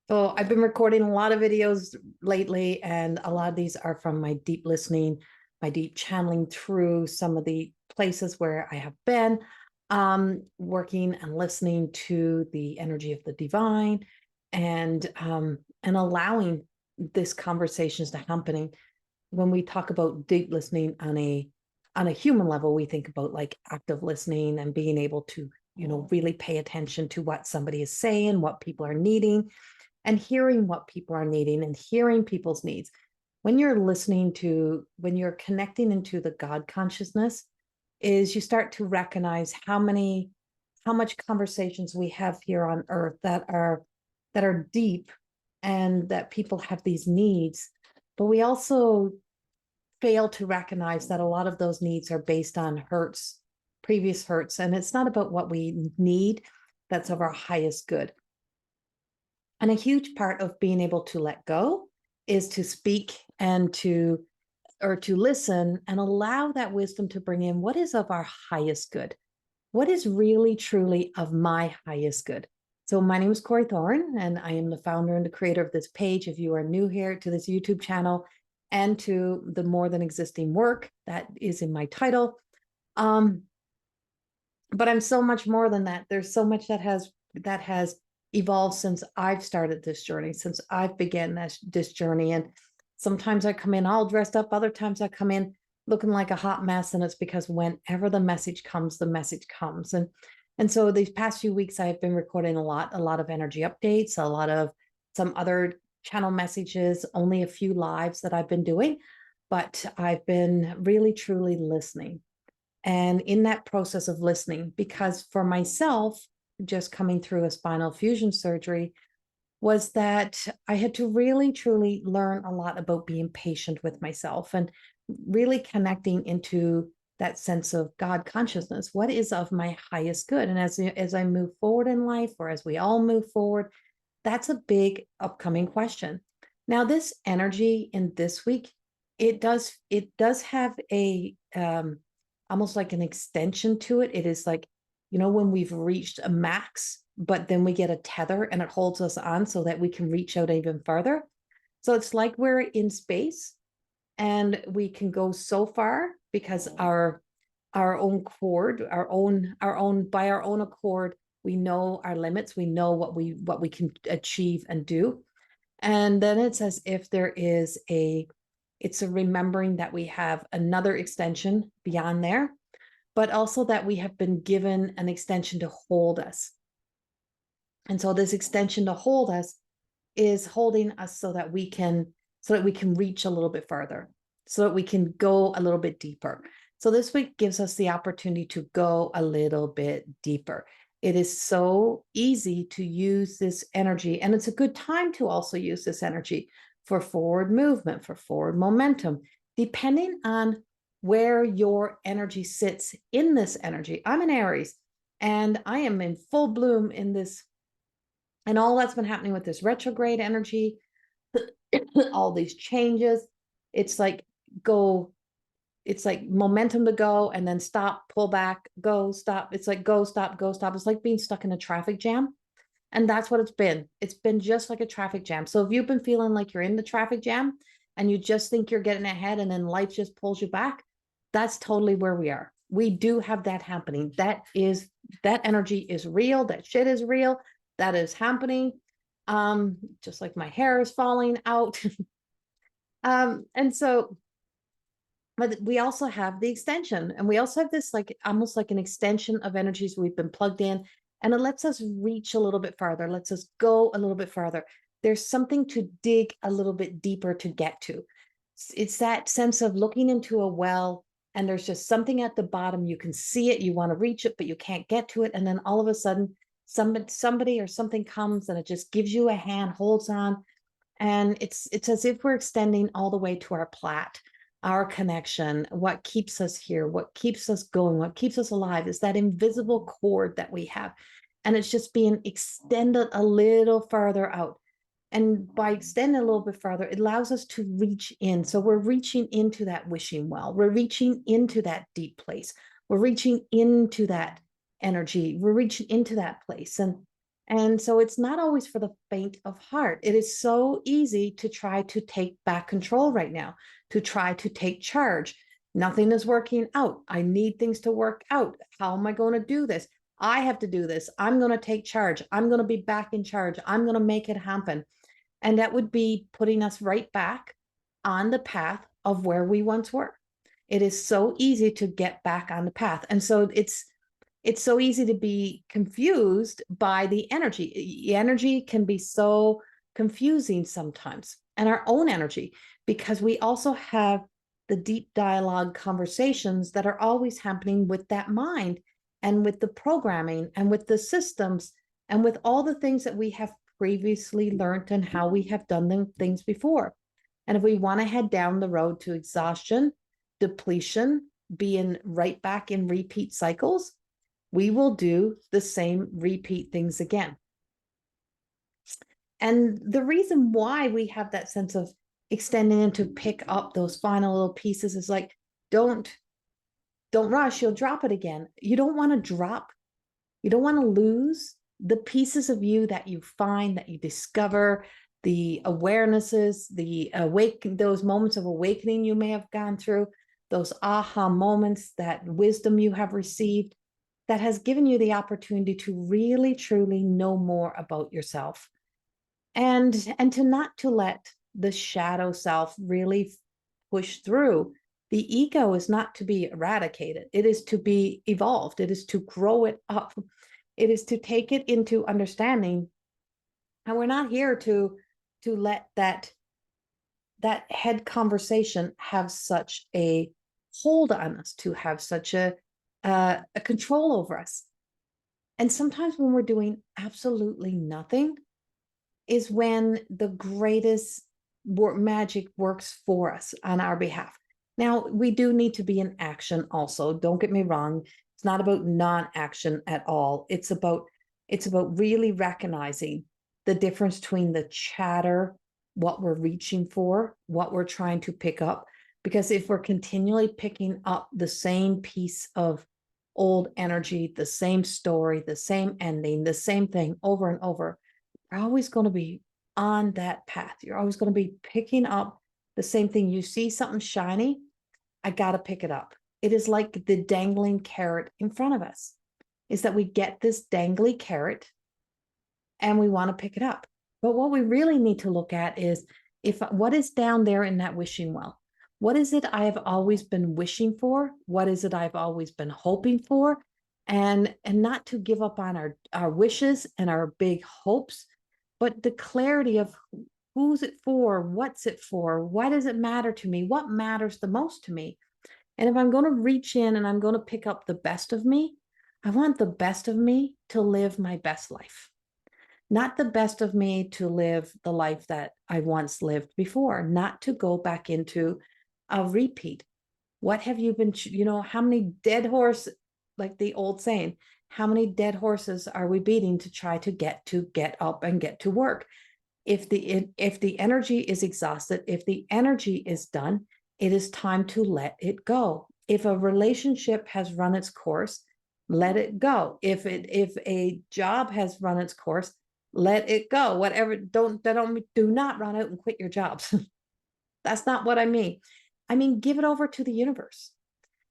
So I've been recording a lot of videos lately, and a lot of these are from my deep listening, my deep channeling through some of the places where I have been, working and listening to the energy of the divine, and allowing this conversations to happening. When we talk about deep listening on a human level, we think about like active listening and being able to, really pay attention to what somebody is saying, what people are needing, and hearing what people are needing and hearing people's needs. When you're listening to, when you're connecting into the God consciousness, is you start to recognize how much conversations we have here on earth that are deep, and that people have these needs. But we also fail to recognize that a lot of those needs are based on hurts, previous hurts. And it's not about what we need that's of our highest good. And a huge part of being able to let go is to speak and to listen and allow that wisdom to bring in what is of our highest good. What is really truly of my highest good? So my name is Corrie Thorne, and I am the founder and the creator of this page. If you are new here to this YouTube channel and to the more than existing work that is in my title, but I'm so much more than that. There's so much that has evolved since I've started this journey, since I've began this journey. And sometimes I come in all dressed up, other times I come in looking like a hot mess, and it's because whenever the message comes, the message comes. And so these past few weeks I've been recording a lot of energy updates, a lot of some other channel messages, only a few lives that I've been doing, but I've been really truly listening. And in that process of listening, because for myself, just coming through a spinal fusion surgery, was that I had to really truly learn a lot about being patient with myself and really connecting into that sense of God consciousness. What is of my highest good? And as I move forward in life, or as we all move forward, that's a big upcoming question. Now, this energy in this week, it does have a almost like an extension to it. It is like, when we've reached a max, but then we get a tether and it holds us on so that we can reach out even further. So it's like we're in space and we can go so far because our own cord, by our own accord, we know our limits, we know what we can achieve and do. And then it's as if it's a remembering that we have another extension beyond there, but also that we have been given an extension to hold us. And so this extension to hold us is holding us so that we can reach a little bit further, so that we can go a little bit deeper. So this week gives us the opportunity to go a little bit deeper. It is so easy to use this energy, and it's a good time to also use this energy for forward movement, for forward momentum, depending on where your energy sits in this energy. I'm an Aries, and I am in full bloom in this, and all that's been happening with this retrograde energy, all these changes. It's like it's like momentum to go and then stop, pull back, go, stop. It's like go, stop, go, stop. It's like being stuck in a traffic jam. And that's what it's been. It's been just like a traffic jam. So if you've been feeling like you're in the traffic jam and you just think you're getting ahead and then life just pulls you back, that's totally where we are. We do have that happening. That energy is real. That shit is real. That is happening. Just like my hair is falling out. And so, but we also have the extension, and we also have this like almost like an extension of energies we've been plugged in, and it lets us reach a little bit farther, lets us go a little bit farther. There's something to dig a little bit deeper to get to. It's that sense of looking into a well, and there's just something at the bottom. You can see it, you want to reach it, but you can't get to it. And then all of a sudden, somebody or something comes and it just gives you a hand, holds on. And it's as if we're extending all the way to our plat, our connection, what keeps us here, what keeps us going, what keeps us alive is that invisible cord that we have. And it's just being extended a little farther out. And by extending a little bit farther, it allows us to reach in. So we're reaching into that wishing well. We're reaching into that deep place. We're reaching into that energy. We're reaching into that place. And so it's not always for the faint of heart. It is so easy to try to take back control right now, to try to take charge. Nothing is working out. I need things to work out. How am I going to do this? I have to do this. I'm going to take charge. I'm going to be back in charge. I'm going to make it happen. And that would be putting us right back on the path of where we once were. It is so easy to get back on the path. And so it's so easy to be confused by the energy. The energy can be so confusing sometimes, and our own energy, because we also have the deep dialogue conversations that are always happening with that mind and with the programming and with the systems and with all the things that we have previously learned and how we have done them things before. And if we want to head down the road to exhaustion, depletion, being right back in repeat cycles, we will do the same repeat things again. And the reason why we have that sense of extending in to pick up those final little pieces is like, don't rush, you'll drop it again. You don't want to drop, you don't want to lose the pieces of you that you find, that you discover, the awarenesses, those moments of awakening you may have gone through, those aha moments, that wisdom you have received, that has given you the opportunity to really truly know more about yourself, and to not to let the shadow self really push through. The ego is not to be eradicated. It is to be evolved. It is to grow it up. It is to take it into understanding. And we're not here to let that head conversation have such a hold on us, to have such a control over us. And sometimes when we're doing absolutely nothing is when the greatest magic works for us on our behalf. Now, we do need to be in action also. Don't get me wrong. It's not about non-action at all. It's about really recognizing the difference between the chatter, what we're reaching for, what we're trying to pick up. Because if we're continually picking up the same piece of old energy, the same story, the same ending, the same thing over and over, you're always going to be on that path. You're always going to be picking up the same thing. You see something shiny, I got to pick it up. It is like the dangling carrot in front of us, is that we get this dangly carrot and we want to pick it up. But what we really need to look at is what is down there in that wishing well? What is it I have always been wishing for? What is it I've always been hoping for? And not to give up on our wishes and our big hopes, but the clarity of who's it for? What's it for? Why does it matter to me? What matters the most to me? And if I'm going to reach in and I'm going to pick up the best of me, I want the best of me to live my best life, not the best of me to live the life that I once lived before, not to go back into a repeat. What have you been, how many dead horses, like the old saying, how many dead horses are we beating to try to get up and get to work? If the energy is exhausted, if the energy is done, it is time to let it go. If a relationship has run its course, let it go. If a job has run its course, let it go. Whatever, do not run out and quit your jobs. That's not what I mean. I mean, give it over to the universe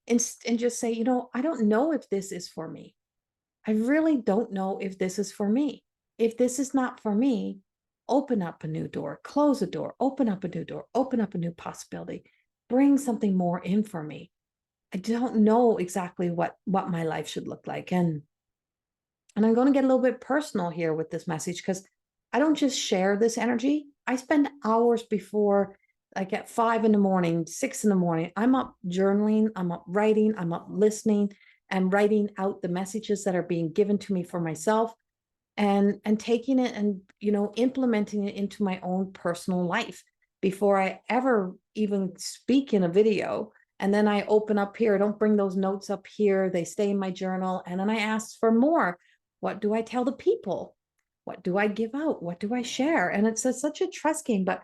and just say, I don't know if this is for me. I really don't know if this is for me. If this is not for me, open up a new door, close a door, open up a new door, open up a new possibility, bring something more in for me. I don't know exactly what my life should look like. And I'm going to get a little bit personal here with this message, because I don't just share this energy. I spend hours before, like at 5 a.m, 6 a.m, I'm up journaling, I'm up writing, I'm up listening and writing out the messages that are being given to me for myself, and taking it and, implementing it into my own personal life before I ever even speak in a video. And then I open up here. I don't bring those notes up here. They stay in my journal. And then I ask for more. What do I tell the people? What do I give out? What do I share? And it's such a trust game. But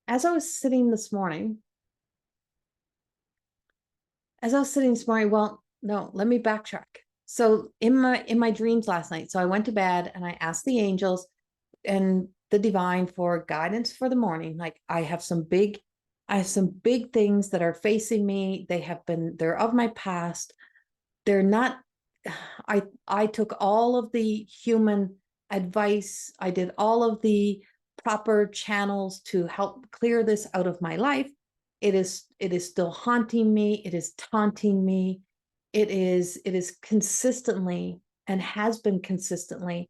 as I was sitting this morning, well, no, let me backtrack. So in my dreams last night, so I went to bed and I asked the angels and the divine for guidance for the morning. Like I have some big things that are facing me. They're of my past. They're not, I took all of the human advice. I did all of the proper channels to help clear this out of my life. It is still haunting me. It is taunting me. It is consistently and has been consistently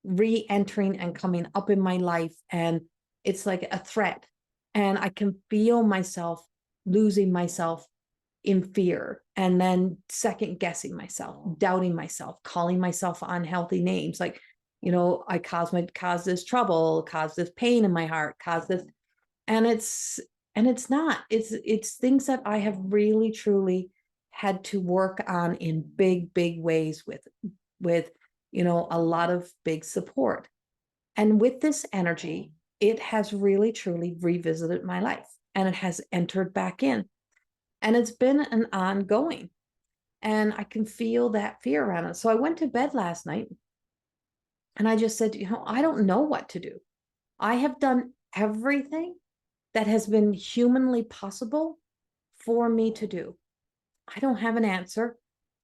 re-entering and coming up in my life. And it's like a threat. And I can feel myself losing myself in fear and then second guessing myself, doubting myself, calling myself unhealthy names. Like, I cause this trouble, cause this pain in my heart, cause this. And it's not, it's things that I have really, truly had to work on in big, big ways with, a lot of big support. And with this energy, it has really, truly revisited my life and it has entered back in. And it's been an ongoing, and I can feel that fear around it. So I went to bed last night and I just said, I don't know what to do. I have done everything that has been humanly possible for me to do. I don't have an answer.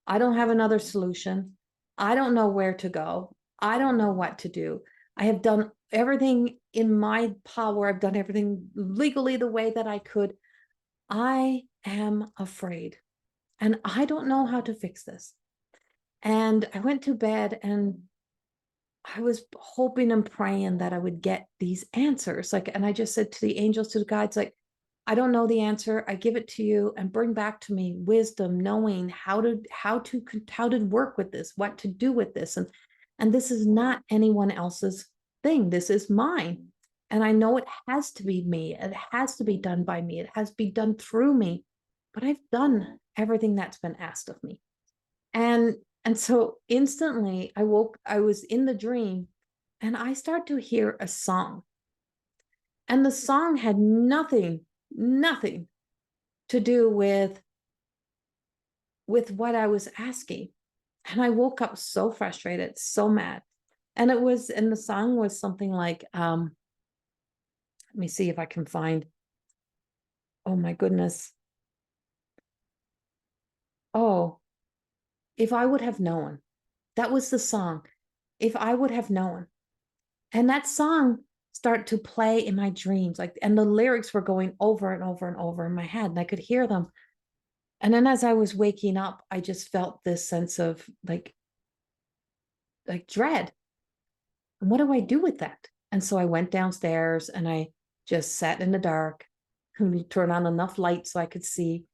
I don't have another solution. I don't know where to go. I don't know what to do. I have done everything in my power. I've done everything legally the way that I could. I am afraid and I don't know how to fix this. And I went to bed and I was hoping and praying that I would get these answers. And I just said to the angels, to the guides, like, I don't know the answer. I give it to you and bring back to me wisdom, knowing how to work with this, what to do with this. And this is not anyone else's thing. This is mine. And I know it has to be me. It has to be done by me. It has to be done through me. But I've done everything that's been asked of me. And so instantly I was in the dream and I start to hear a song. And the song had nothing to do with what I was asking. And I woke up so frustrated, so mad. And the song was something like, let me see if I can find, oh my goodness. Oh, if I would have known. That was the song. If I would have known. And that song started to play in my dreams, and the lyrics were going over and over and over in my head, and I could hear them. And then as I was waking up, I just felt this sense of like dread. And what do I do with that? And so I went downstairs and I just sat in the dark, turned on enough light so I could see.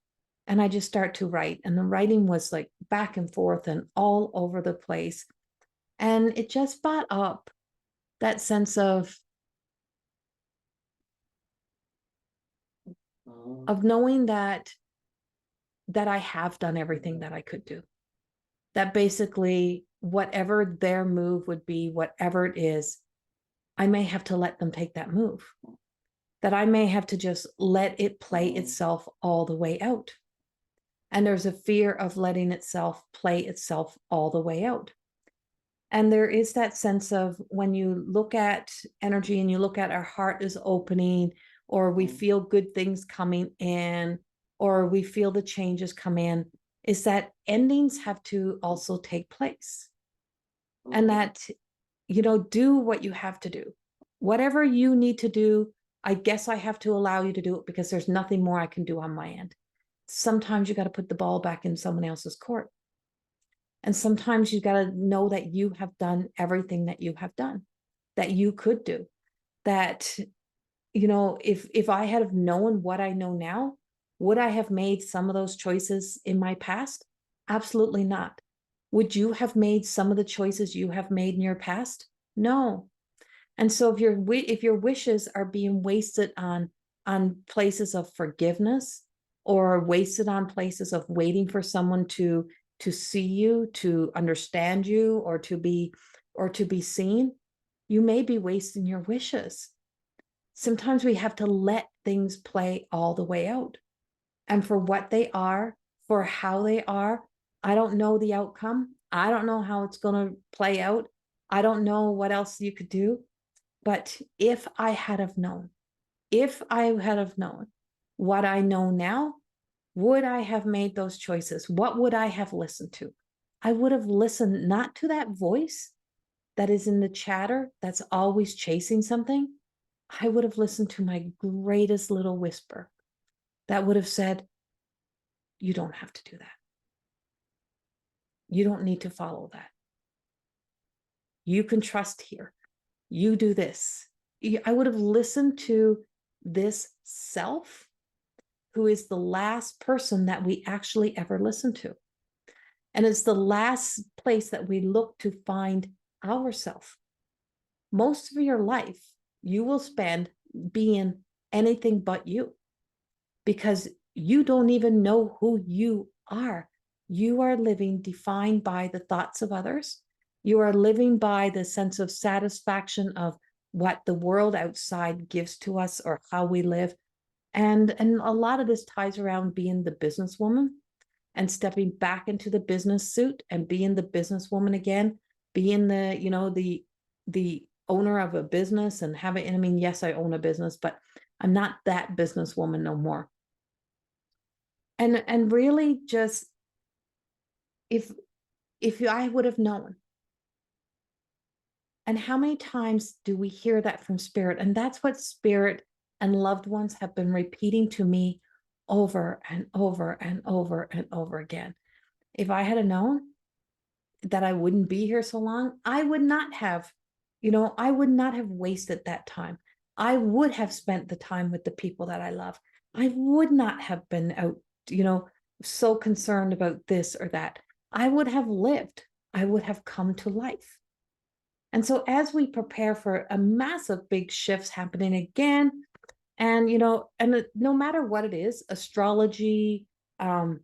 And I just start to write. And the writing was like back and forth and all over the place. And it just brought up that sense of knowing that I have done everything that I could do. That basically whatever their move would be, whatever it is, I may have to let them take that move. That I may have to just let it play itself all the way out. And there's a fear of letting itself play itself all the way out. And there is that sense of when you look at energy and you look at our heart is opening, or we feel good things coming in, or we feel the changes come in, is that endings have to also take place. And that, do what you have to do. Whatever you need to do, I guess I have to allow you to do it because there's nothing more I can do on my end. Sometimes you got to put the ball back in someone else's court. And sometimes you got to know that you have done everything that you have done, that you could do. That, if I had have known what I know now, would I have made some of those choices in my past? Absolutely not. Would you have made some of the choices you have made in your past? No. And so if your wishes are being wasted on places of forgiveness, or wasted on places of waiting for someone to see you, to understand you, or to be seen, you may be wasting your wishes. Sometimes we have to let things play all the way out. And for what they are, for how they are, I don't know the outcome. I don't know how it's going to play out. I don't know what else you could do. But if I had have known, what I know now, would I have made those choices? What would I have listened to? I would have listened not to that voice that is in the chatter that's always chasing something. I would have listened to my greatest little whisper that would have said, you don't have to do that. You don't need to follow that. You can trust here. You do this. I would have listened to this self, who is the last person that we actually ever listen to. And it's the last place that we look to find ourself. Most of your life, you will spend being anything but you, because you don't even know who you are. You are living defined by the thoughts of others. You are living by the sense of satisfaction of what the world outside gives to us or how we live. And a lot of this ties around being the businesswoman and stepping back into the business suit and being the businesswoman again, being the, you know, the owner of a business and having, and I mean, yes, I own a business, but I'm not that businesswoman no more. And really just, if I would have known. And how many times do we hear that from spirit? And that's what spirit and loved ones have been repeating to me over and over and over and over again. If I had known that I wouldn't be here so long, I would not have, I would not have wasted that time. I would have spent the time with the people that I love. I would not have been out, so concerned about this or that. I would have lived. I would have come to life. And so as we prepare for a massive big shifts happening again, and, and no matter what it is, astrology, energy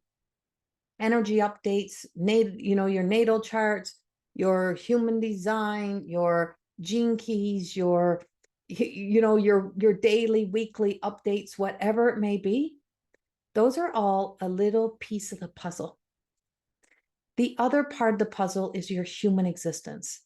updates, your natal charts, your human design, your gene keys, your daily, weekly updates, whatever it may be, those are all a little piece of the puzzle. The other part of the puzzle is your human existence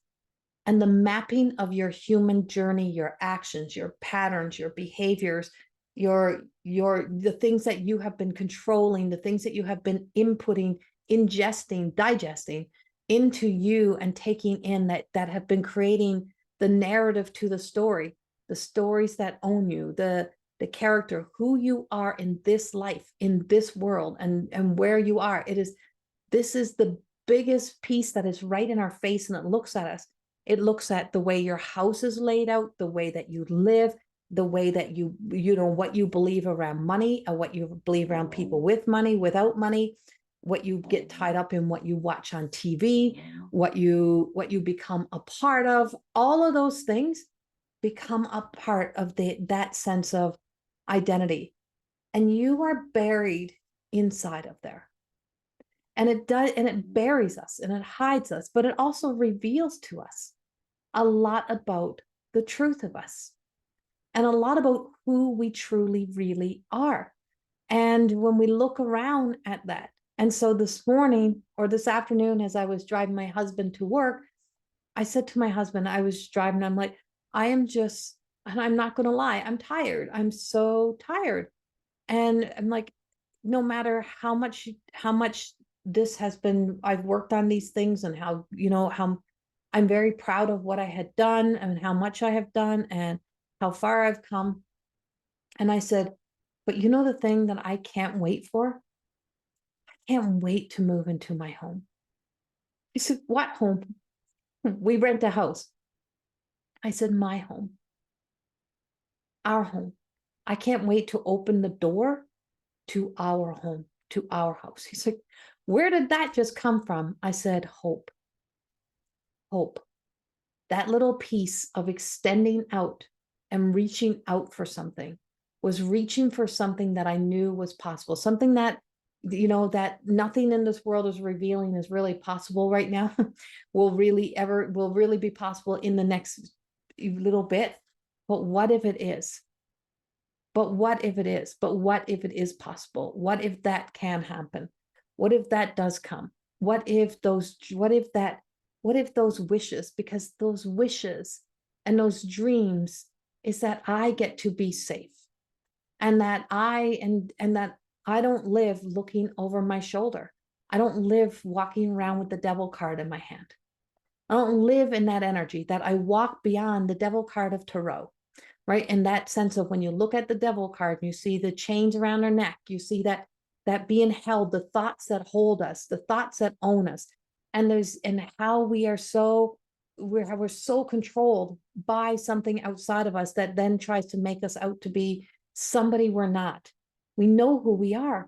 and the mapping of your human journey, your actions, your patterns, your behaviors, the things that you have been controlling, the things that you have been inputting, ingesting, digesting into you and taking in, that have been creating the narrative to the story, the stories that own you, the character, who you are in this life, in this world, and where you are. This is the biggest piece that is right in our face, and it looks at us. It looks at the way your house is laid out, the way that you live, the way that what you believe around money, or what you believe around people with money, without money, what you get tied up in, what you watch on TV, what you become a part of. All of those things become a part of that sense of identity. And you are buried inside of there. And it buries us and it hides us, but it also reveals to us a lot about the truth of us and a lot about who we truly, really are. And when we look around at that, and so this morning or this afternoon, as I was driving my husband to work, I said to my husband, I was driving, I'm like, and I'm not going to lie, I'm tired. I'm so tired. And I'm like, no matter how much this has been, I've worked on these things, and how I'm very proud of what I had done and how much I have done and how far I've come. And I said, but the thing that I can't wait for? I can't wait to move into my home. He said, what home? We rent a house. I said, my home. Our home. I can't wait to open the door to our home, to our house. He's like, where did that just come from? I said, hope. Hope. That little piece of extending out and reaching out for something was reaching for something that I knew was possible, something that, that nothing in this world is revealing is really possible right now, will really be possible in the next little bit. But what if it is? But what if it is? But what if it is possible? What if that can happen? What if that does come? what if those wishes, because those wishes and those dreams is that I get to be safe, and that I don't live looking over my shoulder. I don't live walking around with the devil card in my hand. I don't live in that energy, that I walk beyond the devil card of tarot, right? In that sense of when you look at the devil card and you see the chains around our neck, you see that being held, the thoughts that hold us, the thoughts that own us, and how we are so, we're so controlled by something outside of us that then tries to make us out to be somebody we're not. We know who we are.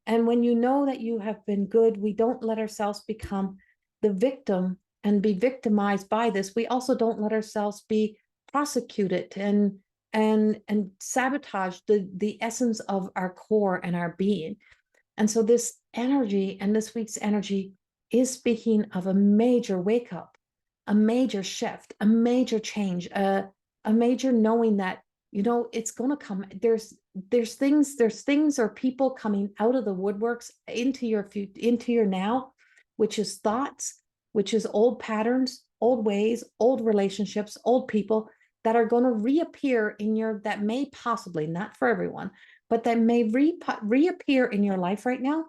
And when you know that you have been good, we don't let ourselves become the victim and be victimized by this. We also don't let ourselves be prosecuted and sabotage the essence of our core and our being. And so this energy, and this week's energy, is speaking of a major wake up, a major shift, a major change, a major knowing that, you know, it's going to come. There's things or people coming out of the woodworks into your now, which is thoughts, which is old patterns, old ways, old relationships, old people that are going to reappear in your, that may possibly, not for everyone, but that may reappear in your life right now,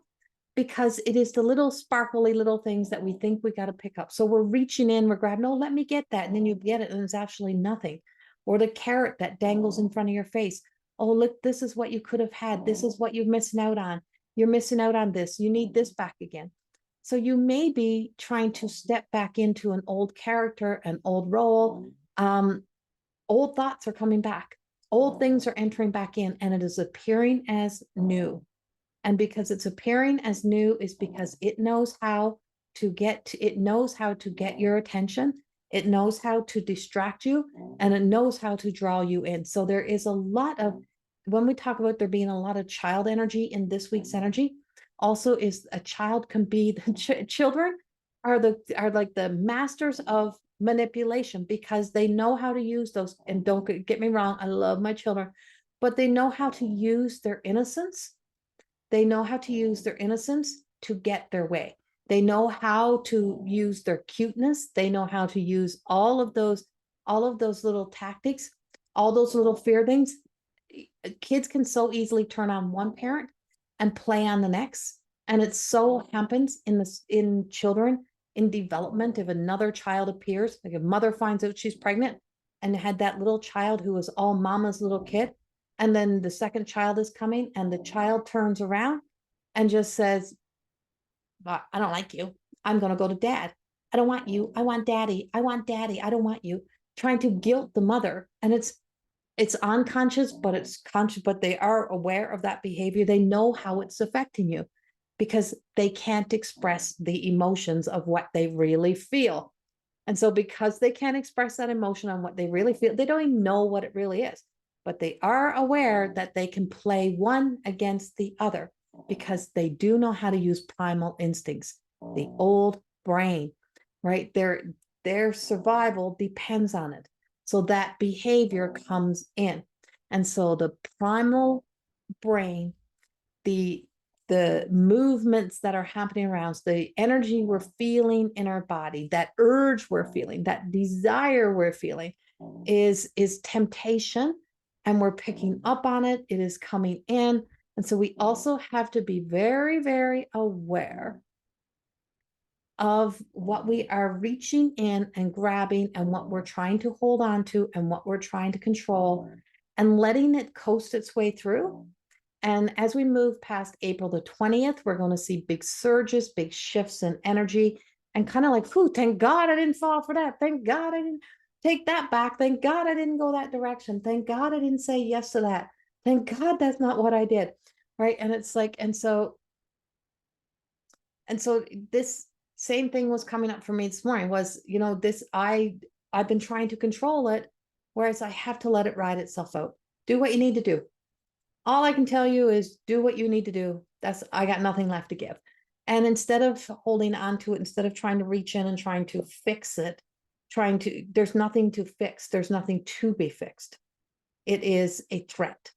because it is the little sparkly little things that we think we got to pick up. So we're reaching in, we're grabbing, oh, let me get that. And then you get it and it's actually nothing. Or the carrot that dangles in front of your face. Oh, look, this is what you could have had. This is what you're missing out on. You're missing out on this. You need this back again. So you may be trying to step back into an old character, an old role. Old thoughts are coming back. Old things are entering back in, and it is appearing as new. And because it's appearing as new is because it knows how to get your attention. It knows how to distract you, and it knows how to draw you in. So there is a lot of, when we talk about there being a lot of child energy in this week's energy, also is a child can be the children are like the masters of manipulation, because they know how to use those. And don't get me wrong, I love my children, but they know how to use their innocence. They know how to use their innocence to get their way. They know how to use their cuteness. They know how to use all of those little tactics, all those little fear things. Kids can so easily turn on one parent and play on the next. And it so happens in children in development. If another child appears, like a mother finds out she's pregnant and had that little child who was all mama's little kid, and then the second child is coming and the child turns around and just says, I don't like you. I'm going to go to dad. I don't want you. I want daddy. I want daddy. I don't want you. Trying to guilt the mother. And it's unconscious, but it's conscious, but they are aware of that behavior. They know how it's affecting you because they can't express the emotions of what they really feel. And so because they can't express that emotion on what they really feel, they don't even know what it really is. But they are aware that they can play one against the other because they do know how to use primal instincts, the old brain, right? Their survival depends on it. So that behavior comes in. And so the primal brain, the movements that are happening around us, the energy we're feeling in our body, that urge we're feeling, that desire we're feeling is temptation. And we're picking up on it. It is coming in. And so we also have to be very, very aware of what we are reaching in and grabbing and what we're trying to hold on to and what we're trying to control and letting it coast its way through. And as we move past April the 20th, we're going to see big surges, big shifts in energy, and kind of like, whew, thank God I didn't fall for that. Thank God I didn't take that back. Thank God I didn't go that direction. Thank God I didn't say yes to that. Thank God that's not what I did. Right. And it's like, and so this same thing was coming up for me this morning was, you know, I've been trying to control it, whereas I have to let it ride itself out. Do what you need to do. All I can tell you is do what you need to do. I got nothing left to give. And instead of holding on to it, instead of trying to reach in and trying to fix it, there's nothing to fix. There's nothing to be fixed. It is a threat.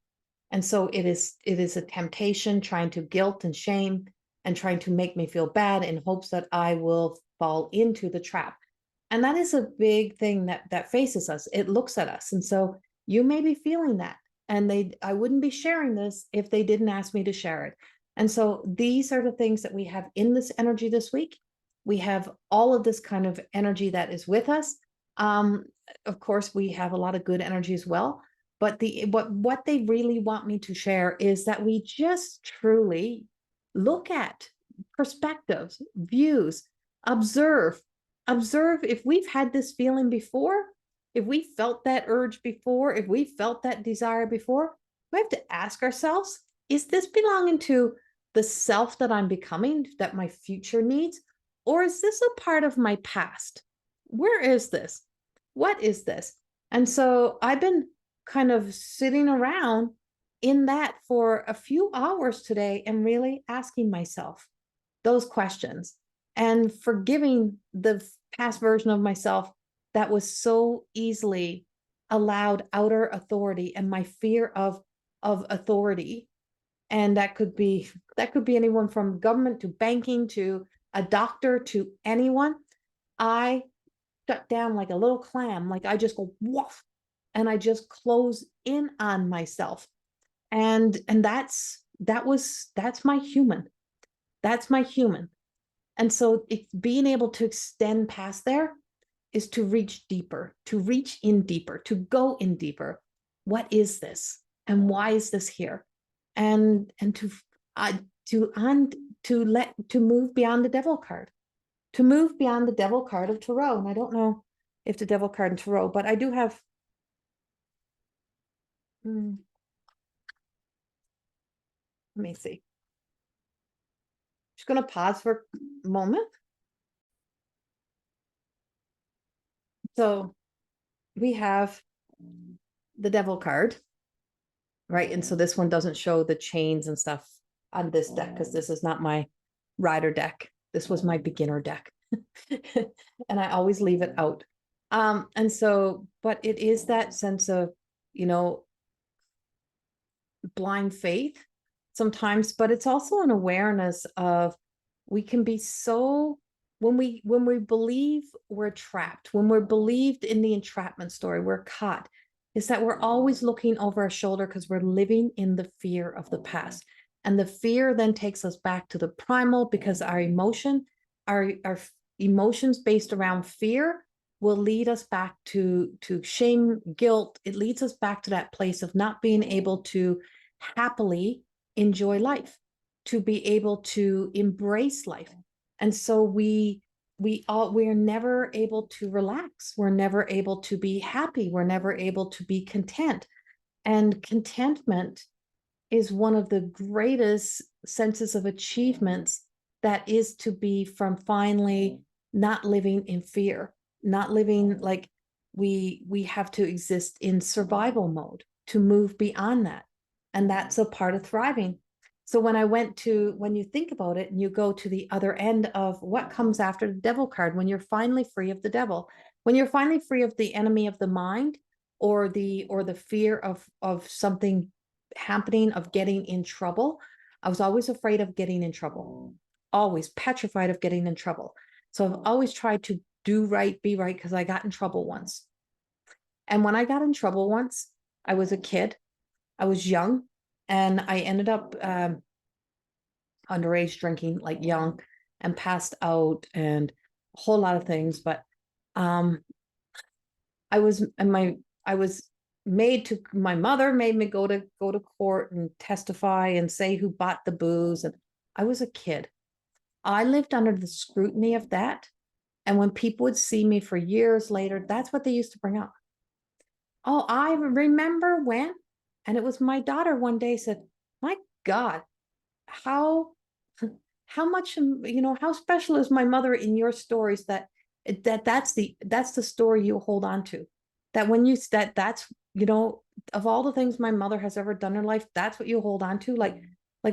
And so it is a temptation trying to guilt and shame and trying to make me feel bad in hopes that I will fall into the trap. And that is a big thing that faces us. It looks at us. And so you may be feeling that. And I wouldn't be sharing this if they didn't ask me to share it. And so these are the things that we have in this energy this week. We have all of this kind of energy that is with us. Of course, we have a lot of good energy as well. But what they really want me to share is that we just truly look at perspectives, views, observe if we've had this feeling before, if we felt that urge before, if we felt that desire before, we have to ask ourselves, is this belonging to the self that I'm becoming, that my future needs? Or is this a part of my past? Where is this? What is this? And so I've been kind of sitting around in that for a few hours today and really asking myself those questions and forgiving the past version of myself that was so easily allowed outer authority and my fear of authority. And that could be anyone from government to banking to a doctor to anyone. I shut down like a little clam, like I just go woof, and I just close in on myself. And that's my human. That's my human. And so being able to extend past there is to reach deeper, to reach in deeper, to go in deeper. What is this? And why is this here? And to move beyond the devil card, to move beyond the devil card of tarot. And I don't know if the devil card in tarot, but I do have. Let me see. Just going to pause for a moment. So we have the devil card, right? And so this one doesn't show the chains and stuff on this deck because this is not my rider deck. This was my beginner deck. And I always leave it out. And so, but it is that sense of, blind faith sometimes, but it's also an awareness of we can be so when we believe we're trapped, when we're believed in the entrapment story, we're caught, is that we're always looking over our shoulder because we're living in the fear of the past. And the fear then takes us back to the primal because our emotions based around fear will lead us back to shame, guilt. It leads us back to that place of not being able to happily enjoy life, to be able to embrace life. And so we're never able to relax. We're never able to be happy. We're never able to be content. And contentment is one of the greatest senses of achievements, that is to be from finally not living in fear, not living like we have to exist in survival mode, to move beyond that. And that's a part of thriving. So when you think about it and you go to the other end of what comes after the devil card, when you're finally free of the devil, when you're finally free of the enemy of the mind, or the fear of something happening, of getting in trouble. I was always afraid of getting in trouble, always petrified of getting in trouble. So I've always tried to do right, be right, because I got in trouble once. And when I got in trouble once, I was a kid, I was young, and I ended up underage drinking, like young, and passed out and a whole lot of things. But I was my mother made me go to court and testify and say who bought the booze. And I was a kid. I lived under the scrutiny of that. And when people would see me for years later, that's what they used to bring up. Oh, I remember when, and it was my daughter one day said, my God, how much, how special is my mother in your stories, that's the story you hold on to. That when that's, of all the things my mother has ever done in life, that's what you hold on to. Like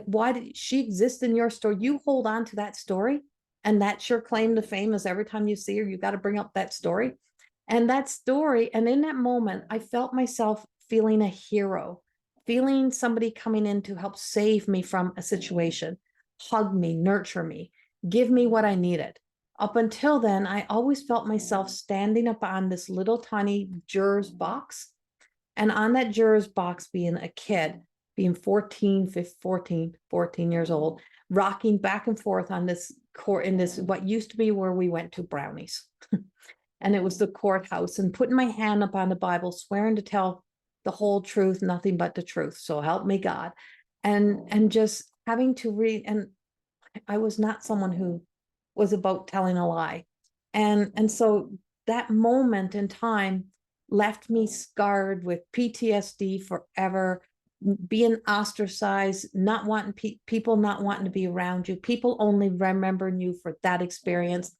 why did she exist in your story? You hold on to that story. And that's your claim to fame, is every time you see her, you got to bring up that story. And that story. And in that moment, I felt myself feeling a hero, feeling somebody coming in to help save me from a situation, hug me, nurture me, give me what I needed. Up until then, I always felt myself standing up on this little tiny juror's box. And on that juror's box, being a kid, being 14 years old, rocking back and forth on this court in this, what used to be where we went to brownies. And it was the courthouse, and putting my hand up on the Bible, swearing to tell the whole truth, nothing but the truth. So help me God. And just having to read, and I was not someone who was about telling a lie. And so that moment in time left me scarred with PTSD forever, being ostracized, not wanting people not wanting to be around you, people only remembering you for that experience,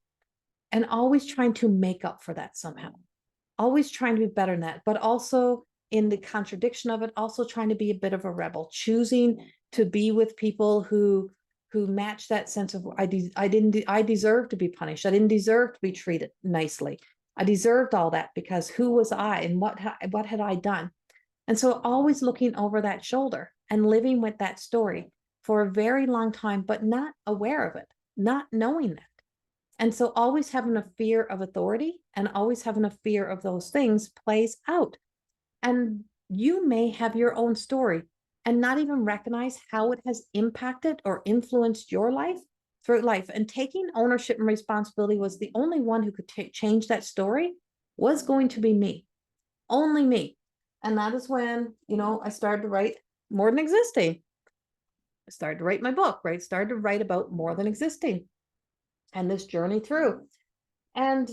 and always trying to make up for that somehow, always trying to be better than that, but also in the contradiction of it, also trying to be a bit of a rebel, choosing to be with people who match that sense of I deserve to be punished. I didn't deserve to be treated nicely. I deserved all that because who was I and what had I done? And so always looking over that shoulder and living with that story for a very long time, but not aware of it, not knowing that. And so always having a fear of authority and always having a fear of those things plays out. And you may have your own story and not even recognize how it has impacted or influenced your life through life. And taking ownership and responsibility was the only one who could change that story, was going to be me, only me. And that is when, I started to write More Than Existing. I started to write my book, right? Started to write about more than existing and this journey through. And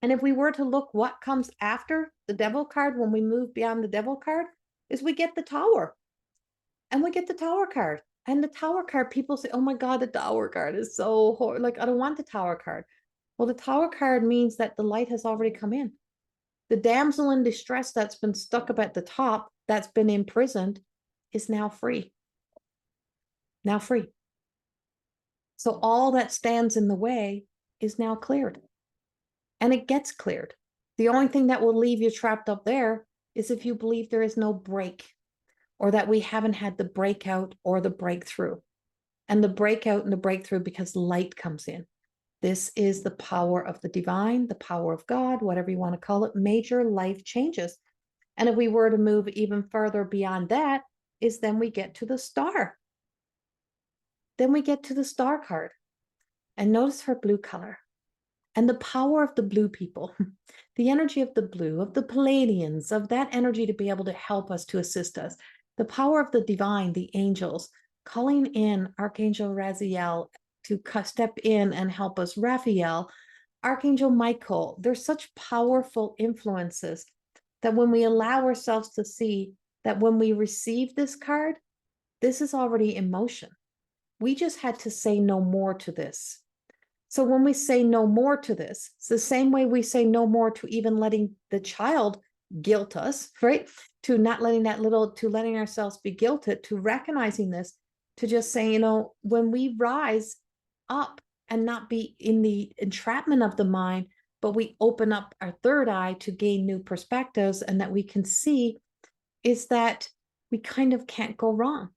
if we were to look what comes after the devil card, when we move beyond the devil card, is we get the tower. And we get the tower card. And the tower card, people say, oh my God, the tower card is so horrible. Like, I don't want the tower card. Well, the tower card means that the light has already come in. The damsel in distress that's been stuck up at the top, that's been imprisoned, is now free. Now free. So all that stands in the way is now cleared. And it gets cleared. The only thing that will leave you trapped up there is if you believe there is no break, or that we haven't had the breakout or the breakthrough. And the breakout and the breakthrough, because light comes in. This is the power of the divine, the power of God, whatever you want to call it, major life changes. And if we were to move even further beyond that, is then we get to the star. Then we get to the star card. And notice her blue color. And the power of the blue people, the energy of the blue, of the Palladians, of that energy to be able to help us, to assist us. The power of the divine, the angels, calling in Archangel Raziel to step in and help us, Raphael, Archangel Michael. There's such powerful influences that when we allow ourselves to see that when we receive this card, this is already in motion. We just had to say no more to this. So when we say no more to this, it's the same way we say no more to even letting the child guilt us, right? To not letting to letting ourselves be guilted, to recognizing this, to just saying, when we rise up and not be in the entrapment of the mind, but we open up our third eye to gain new perspectives, and that we can see is that we kind of can't go wrong.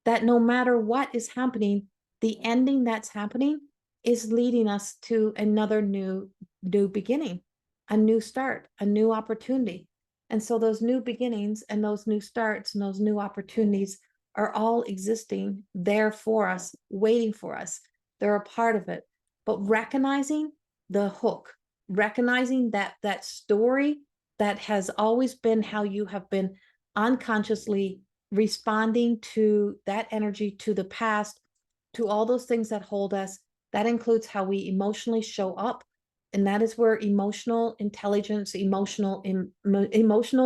That no matter what is happening, the ending that's happening is leading us to another new beginning, a new start, a new opportunity. And so those new beginnings and those new starts and those new opportunities are all existing there for us, waiting for us. They're a part of it. But recognizing the hook, recognizing that story that has always been how you have been unconsciously responding to that energy, to the past, to all those things that hold us. That includes how we emotionally show up. And that is where emotional intelligence, emotional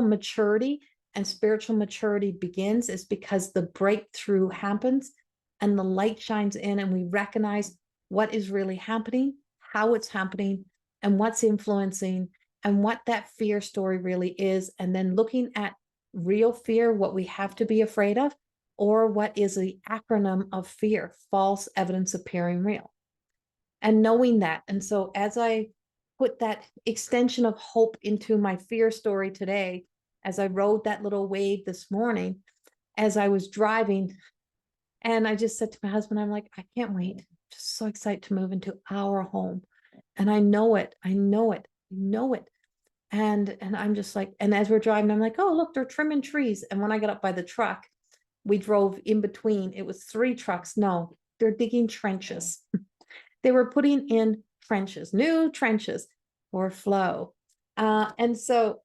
maturity and spiritual maturity begins, is because the breakthrough happens and the light shines in, and we recognize what is really happening, how it's happening, and what's influencing, and what that fear story really is. And then looking at real fear, what we have to be afraid of, or what is the acronym of fear, false evidence appearing real. And knowing that. And so as I put that extension of hope into my fear story today, as I rode that little wave this morning, as I was driving, And I just said to my husband, I'm like, I can't wait. Just so excited to move into our home. And I know it. I know it. I know it. And I'm just like, and as we're driving, I'm like, oh, look, they're trimming trees. And when I got up by the truck, we drove in between. It was 3 trucks. No, they're digging trenches. They were putting in trenches, new trenches for flow. And so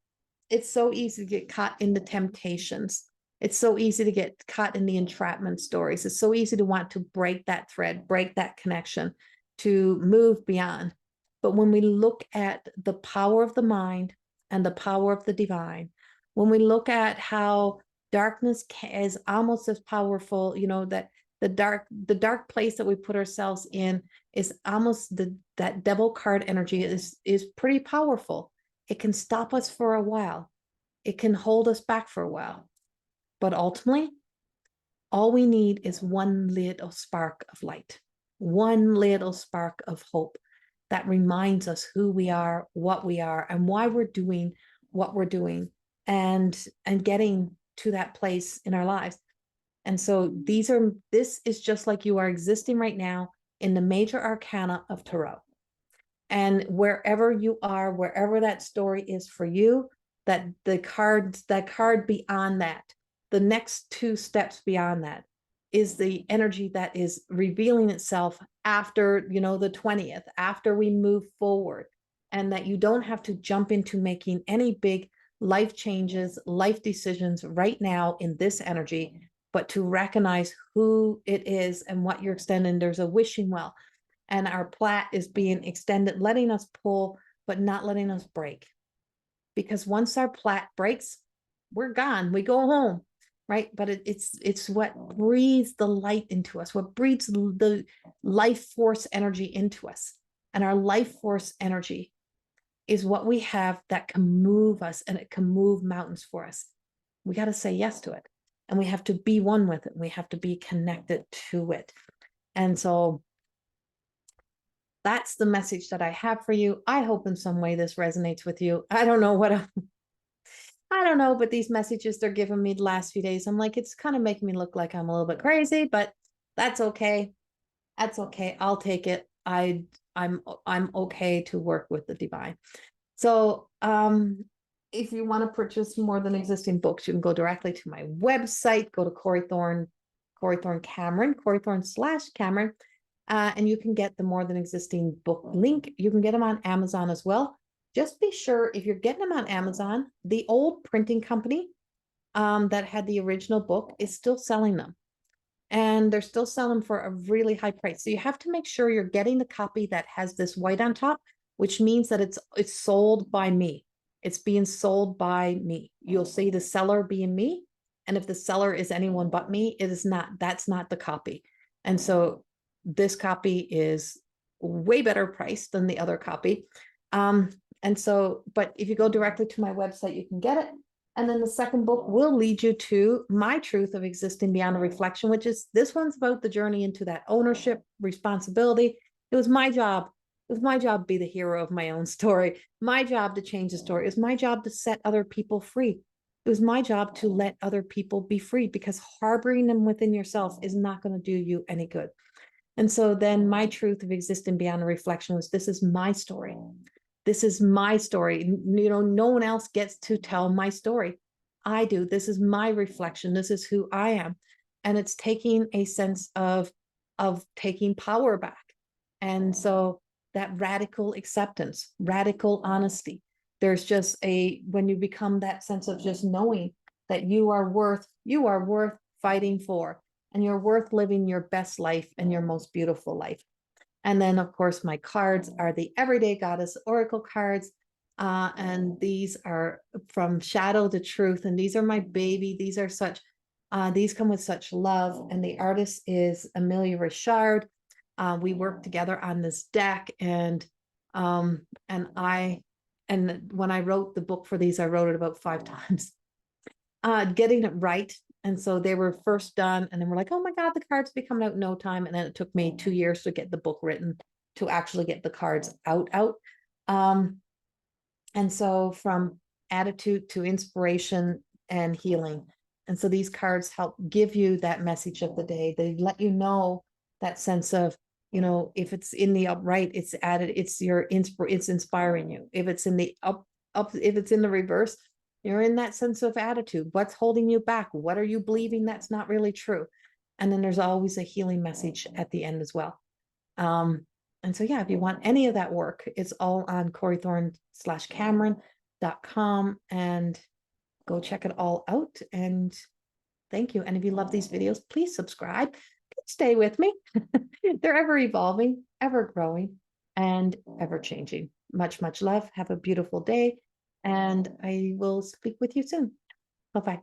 it's so easy to get caught in the temptations. It's so easy to get caught in the entrapment stories. It's so easy to want to break that thread, break that connection, to move beyond. But when we look at the power of the mind and the power of the divine, when we look at how darkness is almost as powerful, you know, that the dark place that we put ourselves in is almost that devil card energy is pretty powerful. It can stop us for a while. It can hold us back for a while. But ultimately, all we need is one little spark of light, one little spark of hope that reminds us who we are, what we are, and why we're doing what we're doing, and getting to that place in our lives. And so this is just like you are existing right now in the major arcana of Tarot. And wherever you are, wherever that story is for you, that card beyond that, the next 2 steps beyond that is the energy that is revealing itself after, you know, the 20th, after we move forward. And that you don't have to jump into making any big life changes, life decisions right now in this energy, but to recognize who it is and what you're extending. There's a wishing well, and our plait is being extended, letting us pull, but not letting us break. Because once our plait breaks, we're gone. We go home, right? But it's what breathes the light into us, what breathes the life force energy into us. And our life force energy is what we have that can move us, and it can move mountains for us. We got to say yes to it. And we have to be one with it. We have to be connected to it. And so that's the message that I have for you. I hope in some way this resonates with you. I don't know what I don't know, but these messages they're giving me the last few days, I'm like, it's kind of making me look like I'm a little bit crazy, but that's okay. That's okay. I'll take it. I'm okay to work with the divine. So if you want to purchase more than existing books, you can go directly to my website, go to Corrie Thorne-Cameron, Corrie Thorne/Cameron. And you can get the more than existing book link. You can get them on Amazon as well. Just be sure if you're getting them on Amazon, the old printing company that had the original book is still selling them. And they're still selling for a really high price. So you have to make sure you're getting the copy that has this white on top, which means that it's sold by me. It's being sold by me. You'll see the seller being me. And if the seller is anyone but me, it is not, that's not the copy. And so this copy is way better priced than the other copy. And so, but if you go directly to my website, you can get it. And then the second book will lead you to My Truth of Existing Beyond a Reflection, which is, this one's about the journey into that ownership, responsibility. It was my job. It was my job to be the hero of my own story. My job to change the story. It was my job to set other people free. It was my job to let other people be free, because harboring them within yourself is not going to do you any good. And so then My Truth of Existing Beyond a Reflection was, this is my story. This is my story. You know, no one else gets to tell my story. I do. This is my reflection. This is who I am. And it's taking a sense of taking power back. And so that radical acceptance, radical honesty. There's just when you become that sense of just knowing that you are worth fighting for, and you're worth living your best life and your most beautiful life. And then, of course, my cards are the Everyday Goddess Oracle cards. And these are from shadow to truth. And these are my baby. These are these come with such love. And the artist is Amelia Richard. We worked together on this deck. And when I wrote the book for these, I wrote it about 5 times. Getting it right. And so they were first done, and then we're like, oh my God, the cards will be coming out in no time. And then it took me 2 years to get the book written, to actually get the cards out. And so from attitude to inspiration and healing. And so these cards help give you that message of the day. They let you know that sense of, you know, if it's in the upright, it's added, it's it's inspiring you. If it's in the if it's in the reverse, you're in that sense of attitude. What's holding you back? What are you believing that's not really true? And then there's always a healing message at the end as well. And so, yeah, if you want any of that work, it's all on CorrieThorne/Cameron.com, and go check it all out. And thank you. And if you love these videos, please subscribe. Please stay with me. They're ever evolving, ever growing, and ever changing. Much, much love. Have a beautiful day. And I will speak with you soon. Bye-bye.